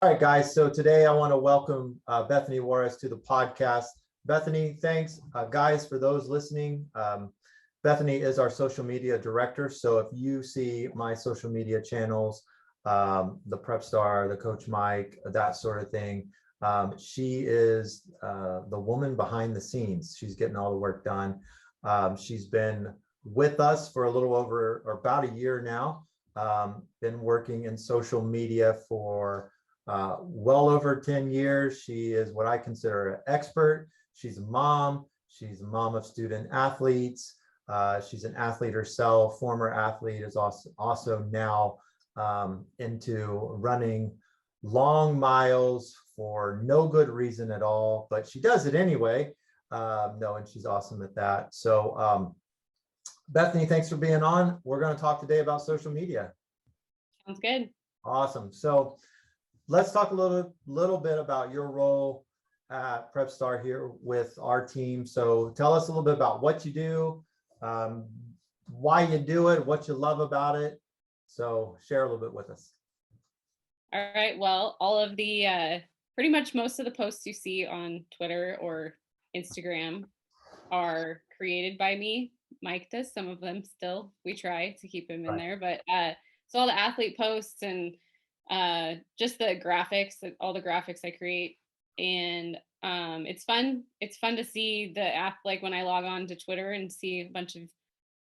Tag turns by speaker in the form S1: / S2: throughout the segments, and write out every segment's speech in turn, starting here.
S1: All right, guys. So today I want to welcome Bethany Juarez to the podcast. Bethany, thanks. Guys, for those listening, Bethany is our social media director. So if you see my social media channels, the Prep Star, the Coach Mike, that sort of thing, she is the woman behind the scenes. She's getting all the work done. She's been with us for a little over or about a year now. Been working in social media for well over 10 years. She is what I consider an expert. She's a mom. She's a mom of student athletes. She's an athlete herself, former athlete, is also now into running long miles for no good reason at all, but she does it anyway. And she's awesome at that. So Bethany, thanks for being on. We're going to talk today about social media.
S2: Sounds good.
S1: Awesome. So let's talk a little bit about your role at Prep Star here with our team. So tell us a little bit about what you do, why you do it, what you love about it. So share a little bit with us.
S2: All right. Well, all of the pretty much most of the posts you see on Twitter or Instagram are created by me. Mike does some of them still. We try to keep him in there, but so all the athlete posts and just the graphics, all the graphics I create, and it's fun. It's fun to see the app, like when I log on to Twitter and see a bunch of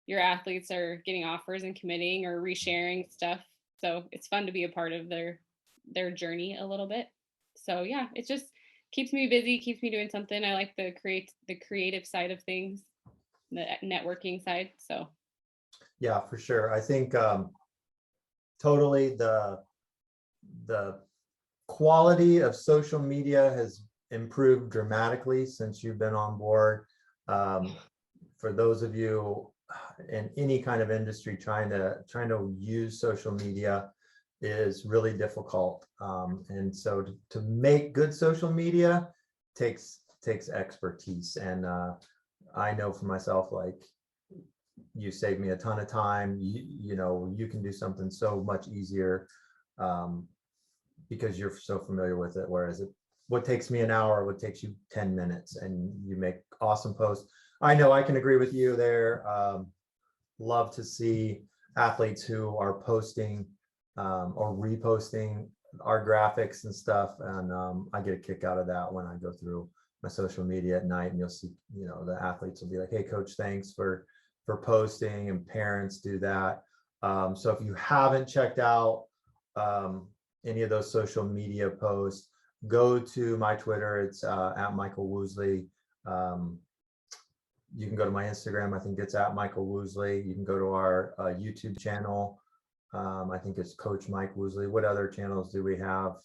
S2: your athletes are getting offers and committing or resharing stuff. So it's fun to be a part of their journey a little bit. So yeah, it just keeps me busy, keeps me doing something. I like the creative side of things, the networking side. So
S1: yeah, for sure. I think totally the quality of social media has improved dramatically since you've been on board. For those of you in any kind of industry trying to use social media is really difficult. And so to make good social media takes expertise. And I know for myself, like, you save me a ton of time. You can do something so much easier because you're so familiar with it. Whereas what takes me an hour would take you 10 minutes, and you make awesome posts. I know I can agree with you there. Love to see athletes who are posting or reposting our graphics and stuff. And I get a kick out of that when I go through my social media at night, and you'll see, the athletes will be like, "Hey coach, thanks for posting," and parents do that. So if you haven't checked out any of those social media posts, go to my Twitter. It's at Michael Woosley. You can go to my Instagram. I think it's at Michael Woosley. You can go to our YouTube channel. I think it's Coach Mike Woosley. What other channels do we have?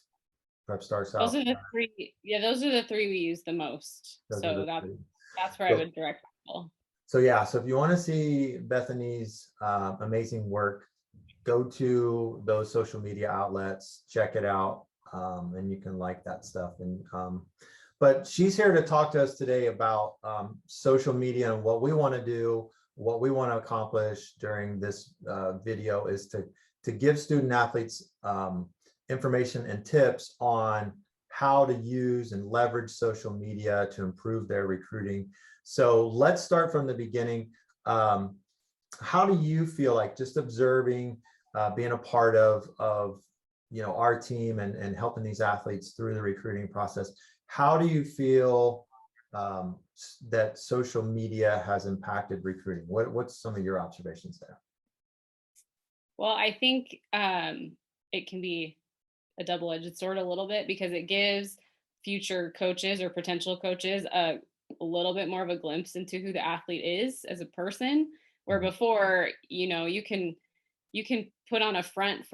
S1: Prep Star South.
S2: Those are the three. Yeah, those are the three we use the most. So that's where I would direct people.
S1: So yeah, so if you want to see Bethany's amazing work, go to those social media outlets, check it out, and you can like that stuff. And but she's here to talk to us today about social media, and what we want to do, what we want to accomplish during this video is to give student athletes information and tips on how to use and leverage social media to improve their recruiting. So let's start from the beginning. How do you feel like, just observing, being a part of our team and helping these athletes through the recruiting process? How do you feel that social media has impacted recruiting? What's some of your observations there?
S2: Well, I think it can be a double-edged sword a little bit, because it gives future coaches or potential coaches a little bit more of a glimpse into who the athlete is as a person, where before, you can put on a front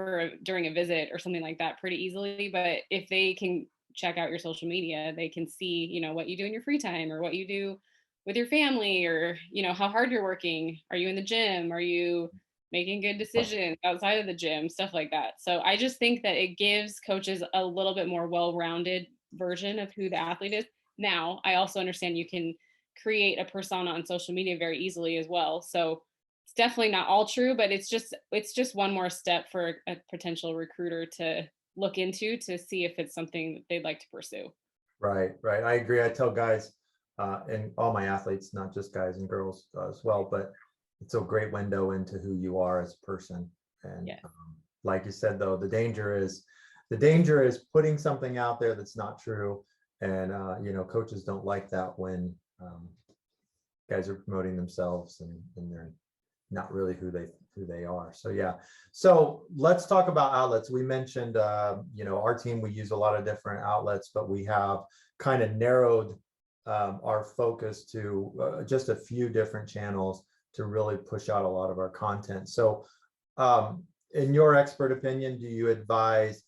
S2: during a visit or something like that pretty easily. But if they can check out your social media, they can see, what you do in your free time, or what you do with your family, or, how hard you're working. Are you in the gym? Are you making good decisions outside of the gym? Stuff like that. So I just think that it gives coaches a little bit more well-rounded version of who the athlete is. Now, I also understand you can create a persona on social media very easily as well. So it's definitely not all true, but it's just one more step for a potential recruiter to look into to see if it's something that they'd like to pursue.
S1: Right, right. I agree. I tell guys and all my athletes, not just guys and girls as well, but it's a great window into who you are as a person. And
S2: Yes.
S1: like you said, though, the danger is putting something out there that's not true. And coaches don't like that when guys are promoting themselves and they're not really who they are. So yeah. So let's talk about outlets. We mentioned our team, we use a lot of different outlets, but we have kind of narrowed our focus to just a few different channels to really push out a lot of our content. So in your expert opinion, do you advise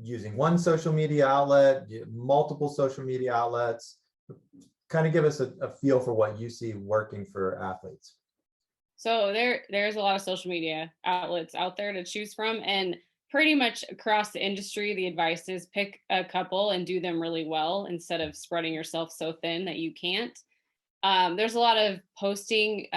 S1: using one social media outlet, multiple social media outlets? Kind of give us a feel for what you see working for athletes.
S2: So there's a lot of social media outlets out there to choose from, and pretty much across the industry, the advice is pick a couple and do them really well instead of spreading yourself so thin that you can't. There's a lot of posting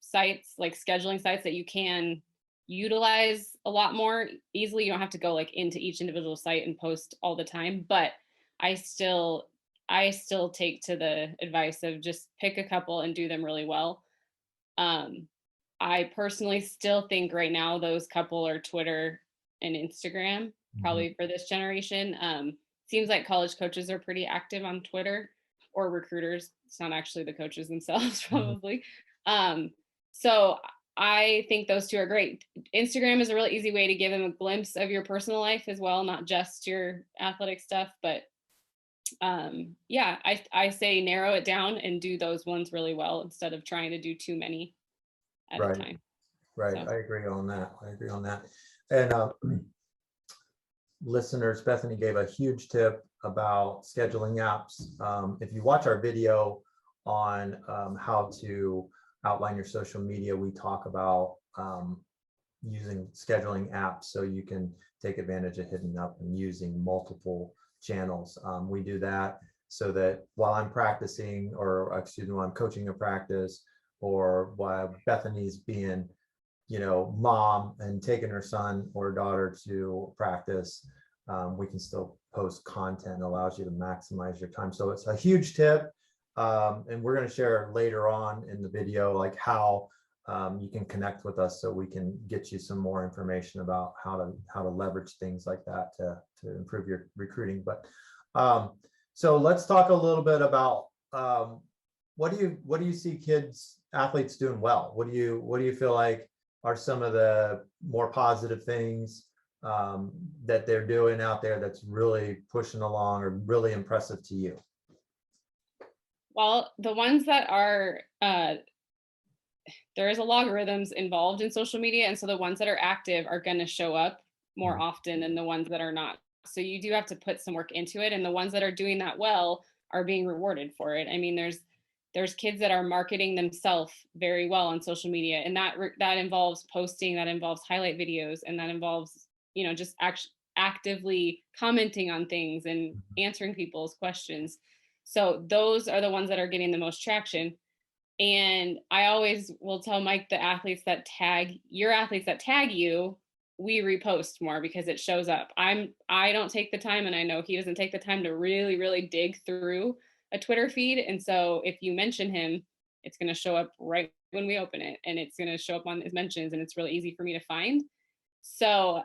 S2: sites, like scheduling sites, that you can utilize a lot more easily. You don't have to go like into each individual site and post all the time, but I still take to the advice of just pick a couple and do them really well. I personally still think right now those couple are Twitter and Instagram, probably for this generation. Seems like college coaches are pretty active on Twitter, or recruiters. It's not actually the coaches themselves, probably. So I think those two are great. Instagram is a really easy way to give them a glimpse of your personal life as well, not just your athletic stuff. But I say narrow it down and do those ones really well instead of trying to do too many at a time.
S1: Right.
S2: So.
S1: I agree on that. And listeners, Bethany gave a huge tip about scheduling apps. If you watch our video on how to outline your social media, we talk about using scheduling apps so you can take advantage of hitting up and using multiple channels. We do that so that while I'm practicing, or excuse me, while I'm coaching a practice, or while Bethany's being mom and taking her son or daughter to practice, we can still post content. It allows you to maximize your time. So it's a huge tip. And we're going to share later on in the video, like how you can connect with us so we can get you some more information about how to leverage things like that to improve your recruiting. But so let's talk a little bit about what do you see athletes doing well? What do you feel like are some of the more positive things that they're doing out there that's really pushing along or really impressive to you?
S2: Well, the ones that are, there is a logarithms involved in social media. And so the ones that are active are going to show up more often than the ones that are not. So you do have to put some work into it. And the ones that are doing that well are being rewarded for it. I mean, there's kids that are marketing themselves very well on social media. And that involves posting, that involves highlight videos, and that involves, just actively commenting on things and answering people's questions. So those are the ones that are getting the most traction. And I always will tell Mike, the athletes that tag you, we repost more because it shows up. I don't take the time, and I know he doesn't take the time to really, really dig through a Twitter feed. And so if you mention him, it's going to show up right when we open it, and it's going to show up on his mentions, and it's really easy for me to find. So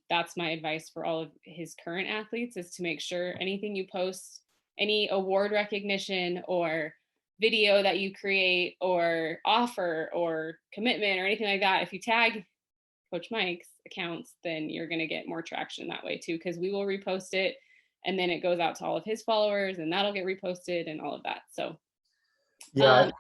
S2: that's my advice for all of his current athletes, is to make sure anything you post, any award recognition or video that you create or offer or commitment or anything like that, if you tag Coach Mike's accounts, then you're going to get more traction that way too, because we will repost it, and then it goes out to all of his followers, and that'll get reposted and all of that. So
S1: yeah.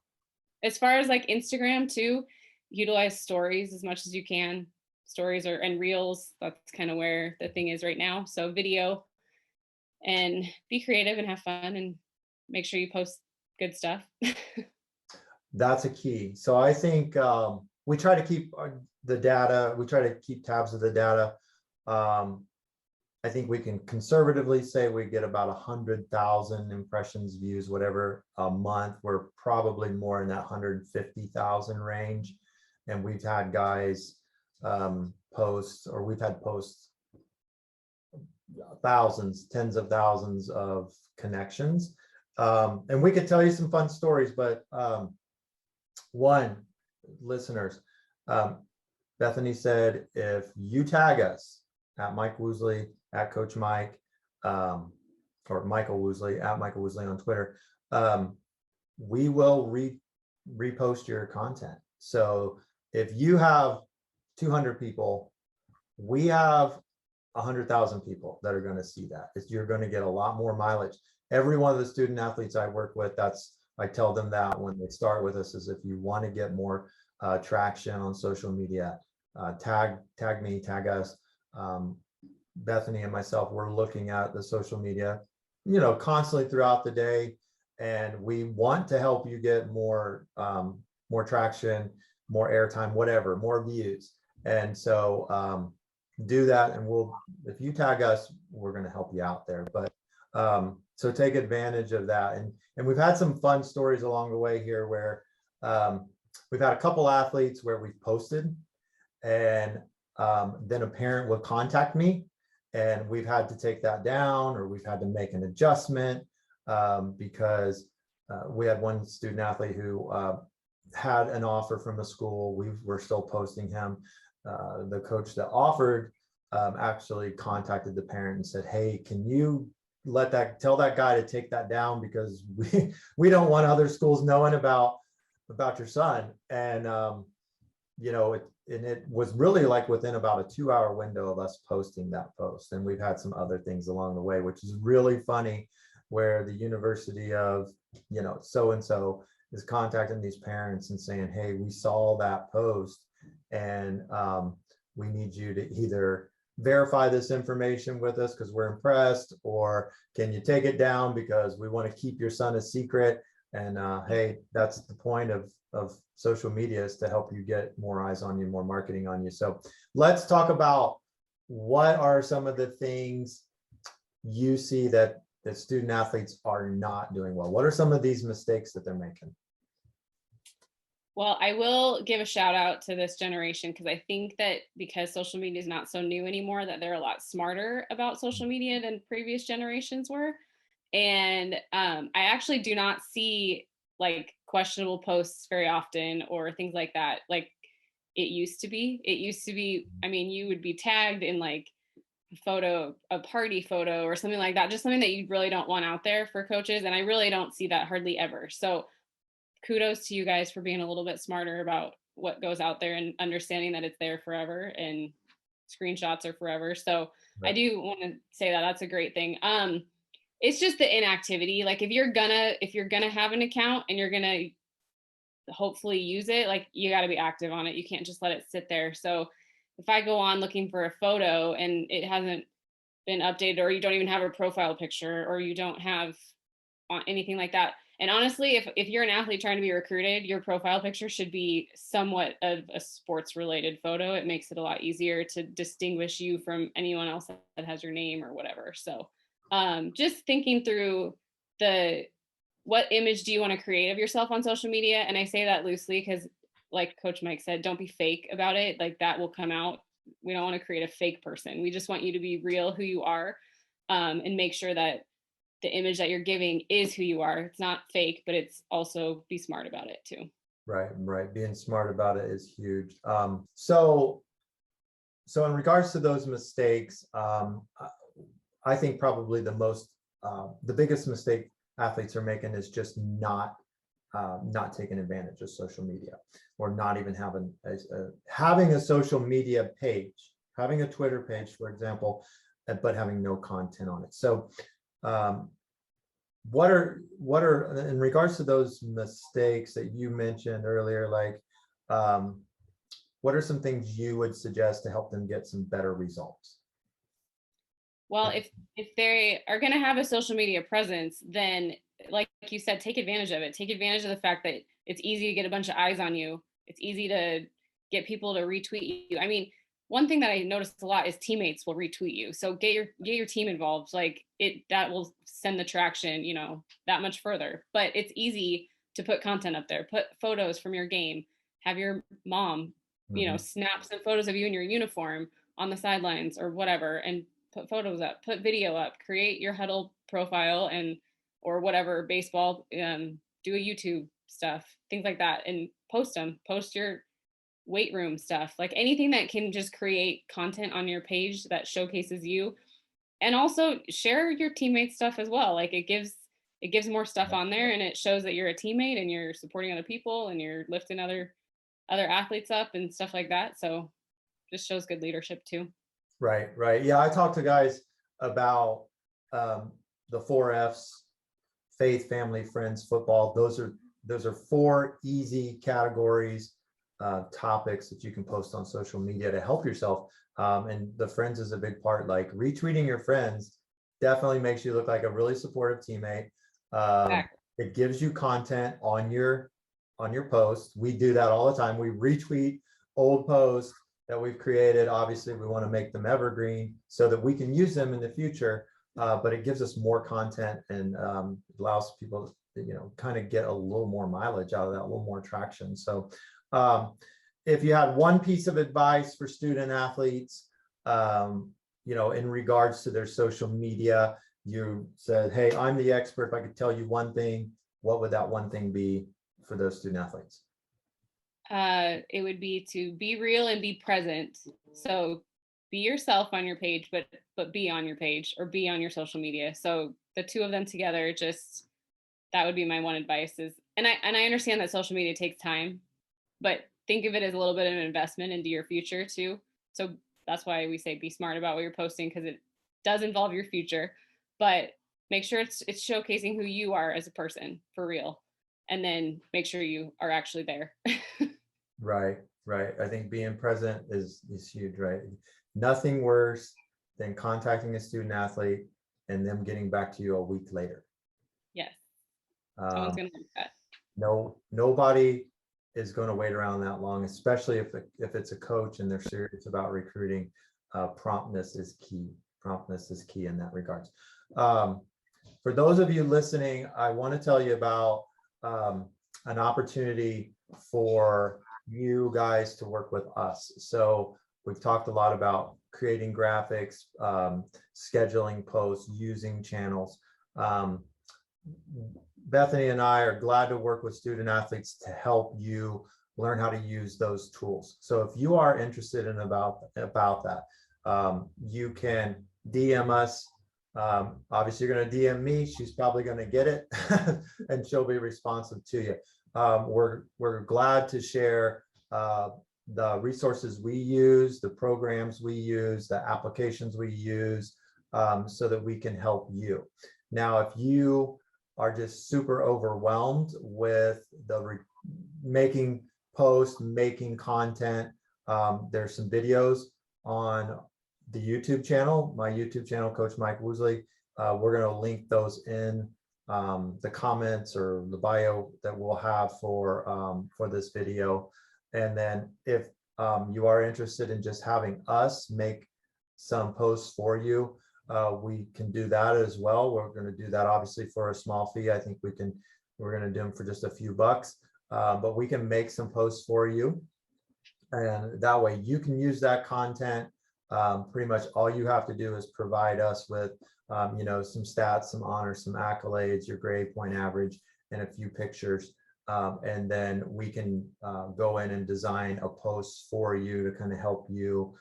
S2: As far as like Instagram too, utilize stories as much as you can. Stories and reels, that's kind of where the thing is right now. So video, and be creative and have fun, and make sure you post good stuff.
S1: That's a key. So I think we try to keep the data. We try to keep tabs of the data. I think we can conservatively say we get about 100,000 impressions, views, whatever, a month. We're probably more in that 150,000 range. And we've had guys posts, or we've had posts thousands, tens of thousands of connections. And we could tell you some fun stories, but one, listeners, Bethany said, if you tag us at Mike Woosley, at Coach Mike, or Michael Woosley, at Michael Woosley on Twitter, we will repost your content. So if you have 200 people, we have 100,000 people that are going to see that. You're going to get a lot more mileage. Every one of the student athletes I work with, I tell them that when they start with us, is if you want to get more traction on social media, tag me, tag us. Bethany and myself, we're looking at the social media, constantly throughout the day, and we want to help you get more traction, more airtime, whatever, more views. And so do that, and if you tag us, we're going to help you out there. But so take advantage of that. And we've had some fun stories along the way here where we've had a couple athletes where we've posted, and then a parent would contact me, and we've had to take that down, or we've had to make an adjustment because we had one student athlete who had an offer from a school. We're still posting him. The coach that offered actually contacted the parent and said, hey, can you tell that guy to take that down, because we don't want other schools knowing about your son. And it was really like within about a 2-hour window of us posting that post. And we've had some other things along the way, which is really funny, where the university of so-and-so is contacting these parents and saying, hey, we saw that post, and we need you to either verify this information with us because we're impressed, or can you take it down because we want to keep your son a secret. And hey, that's the point of social media, is to help you get more eyes on you, more marketing on you. So let's talk about, what are some of the things you see that student athletes are not doing well? What are some of these mistakes that they're making?
S2: Well, I will give a shout out to this generation, because I think that because social media is not so new anymore, that they're a lot smarter about social media than previous generations were. And I actually do not see like questionable posts very often, or things like that, like it used to be. I mean, you would be tagged in like a party photo or something like that, just something that you really don't want out there for coaches. And I really don't see that hardly ever. So kudos to you guys for being a little bit smarter about what goes out there, and understanding that it's there forever, and screenshots are forever. So right. I do want to say that that's a great thing. It's just the inactivity. Like if you're gonna have an account and you're gonna hopefully use it, like you got to be active on it. You can't just let it sit there. So if I go on looking for a photo and it hasn't been updated, or you don't even have a profile picture, or you don't have anything like that. And honestly, if you're an athlete trying to be recruited, your profile picture should be somewhat of a sports related photo. It makes it a lot easier to distinguish you from anyone else that has your name or whatever. So just thinking through what image do you want to create of yourself on social media? And I say that loosely because, like Coach Mike said, don't be fake about it. Like that will come out. We don't want to create a fake person. We just want you to be real, who you are, and make sure that the image that you're giving is who you are. It's not fake, but it's also be smart about it too.
S1: Right. Being smart about it is huge. So in regards to those mistakes, I think probably the biggest mistake athletes are making is just not taking advantage of social media, or not even having a social media page, having a Twitter page, for example, but having no content on it. So what are in regards to those mistakes that you mentioned earlier, like what are some things you would suggest to help them get some better results?
S2: Well, if they are going to have a social media presence, then like you said, take advantage of it. Take advantage of the fact that it's easy to get a bunch of eyes on you. It's easy to get people to retweet you. I mean, one thing that I noticed a lot is teammates will retweet you. So get your team involved. Like that will send the traction, that much further. But it's easy to put content up there. Put photos from your game. Have your mom, snap some photos of you in your uniform on the sidelines or whatever, and put photos up, put video up, create your huddle profile and or whatever, baseball, do a YouTube stuff, things like that, and post them. Post your weight room stuff, like anything that can just create content on your page that showcases you. And also share your teammates stuff as well. Like it gives more stuff on there, and it shows that you're a teammate and you're supporting other people and you're lifting other athletes up and stuff like that. So just shows good leadership too.
S1: Right, right. Yeah, I talk to guys about the 4 F's: faith, family, friends, football. Those are 4 easy categories, topics that you can post on social media to help yourself. And the friends is a big part. Like retweeting your friends definitely makes you look like a really supportive teammate.
S2: Exactly.
S1: It gives you content on your post. We do that all the time. We retweet old posts that we've created. Obviously, we want to make them evergreen so that we can use them in the future. But it gives us more content and allows people to, kind of get a little more mileage out of that, a little more traction. So if you had one piece of advice for student athletes, in regards to their social media, you said, hey, I'm the expert. If I could tell you one thing, what would that one thing be for those student athletes?
S2: It would be to be real and be present. So be yourself on your page, but be on your page or be on your social media. So the two of them together, just that would be my one advice is, and I understand that social media takes time, but think of it as a little bit of an investment into your future too. So that's why we say be smart about what you're posting, because it does involve your future, but make sure it's showcasing who you are as a person for real. And then make sure you are actually there.
S1: Right, right. I think being present is huge, right? Nothing worse than contacting a student athlete and them getting back to you a week later.
S2: Yes. Someone's
S1: Um,
S2: gonna like that.
S1: nobody is going to wait around that long, especially if it's a coach and they're serious about recruiting. Promptness is key. Promptness is key in that regards. For those of you listening, I want to tell you about an opportunity for you guys to work with us. So we've talked a lot about creating graphics, scheduling posts, using channels. Bethany and I are glad to work with student athletes to help you learn how to use those tools. So if you are interested in about that, you can DM us. Obviously, you're going to DM me. She's probably going to get it, and she'll be responsive to you. We're glad to share the resources we use, the programs we use, the applications we use, so that we can help you. Now, if you are just super overwhelmed with making posts, making content, there's some videos on the YouTube channel, my YouTube channel, Coach Mike Woosley. We're going to link those in the comments or the bio that we'll have for this video. And then if you are interested in just having us make some posts for you, we can do that as well. We're going to do that obviously for a small fee. I think we're going to do them for just a few bucks, but we can make some posts for you. And that way you can use that content. Pretty much all you have to do is provide us with, some stats, some honors, some accolades, your grade point average, and a few pictures. And then we can go in and design a post for you to kind of help you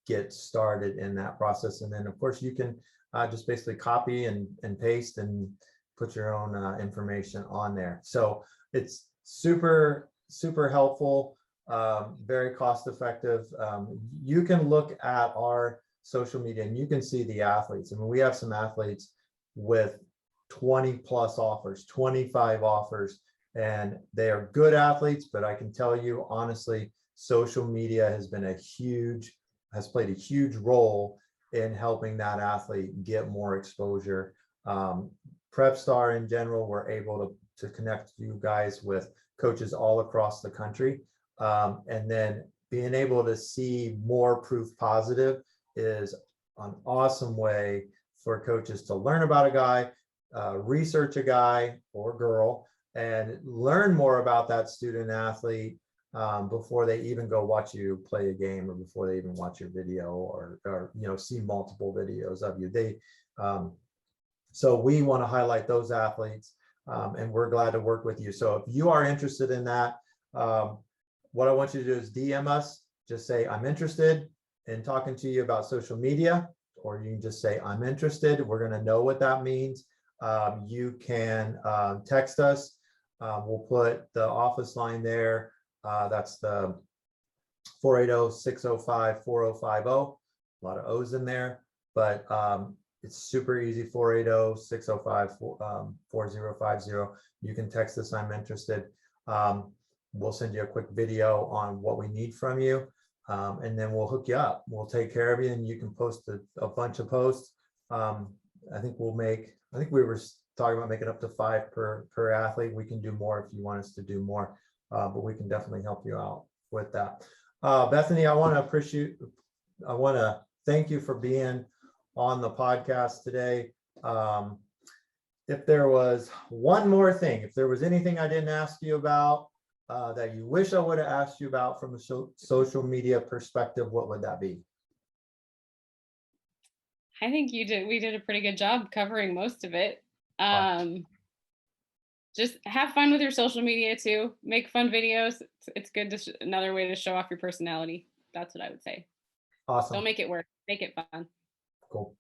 S1: get started in that process. And then of course you can just basically copy and paste and put your own information on there. So it's super, super helpful, very cost effective. You can look at our social media and you can see the athletes. I mean, we have some athletes with 20 plus offers, 25 offers, and they are good athletes, but I can tell you honestly, social media has played a huge role in helping that athlete get more exposure. Prep Star in general, we're able to connect you guys with coaches all across the country. And then being able to see more proof positive is an awesome way for coaches to learn about a guy, research a guy or girl, and learn more about that student athlete, before they even go watch you play a game, or before they even watch your video, or see multiple videos of you. So we want to highlight those athletes, and we're glad to work with you. So if you are interested in that, what I want you to do is DM us. Just say, I'm interested in talking to you about social media, or you can just say, I'm interested. We're going to know what that means. You can text us. We'll put the office line there. That's the 480-605-4050. A lot of O's in there, but it's super easy. 480-605-4050. You can text us, I'm interested. We'll send you a quick video on what we need from you, and then we'll hook you up. We'll take care of you, and you can post a bunch of posts. I think we were talking about making up to 5 per athlete. We can do more if you want us to do more, but we can definitely help you out with that. Bethany, I want to thank you for being on the podcast today. If there was one more thing, if there was anything I didn't ask you about that you wish I would have asked you about from a social media perspective, what would that be?
S2: I think we did a pretty good job covering most of it. Just have fun with your social media too. Make fun videos. It's good another way to show off your personality. That's what I would say.
S1: Awesome.
S2: Don't make it work. Make it fun.
S1: Cool.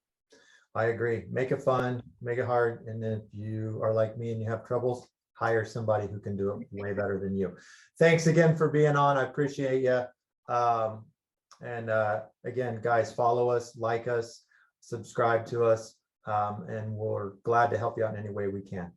S1: I agree. Make it fun, make it hard. And then if you are like me and you have troubles, hire somebody who can do it way better than you. Thanks again for being on. I appreciate you. Again, guys, follow us, like us, subscribe to us, and we're glad to help you out in any way we can.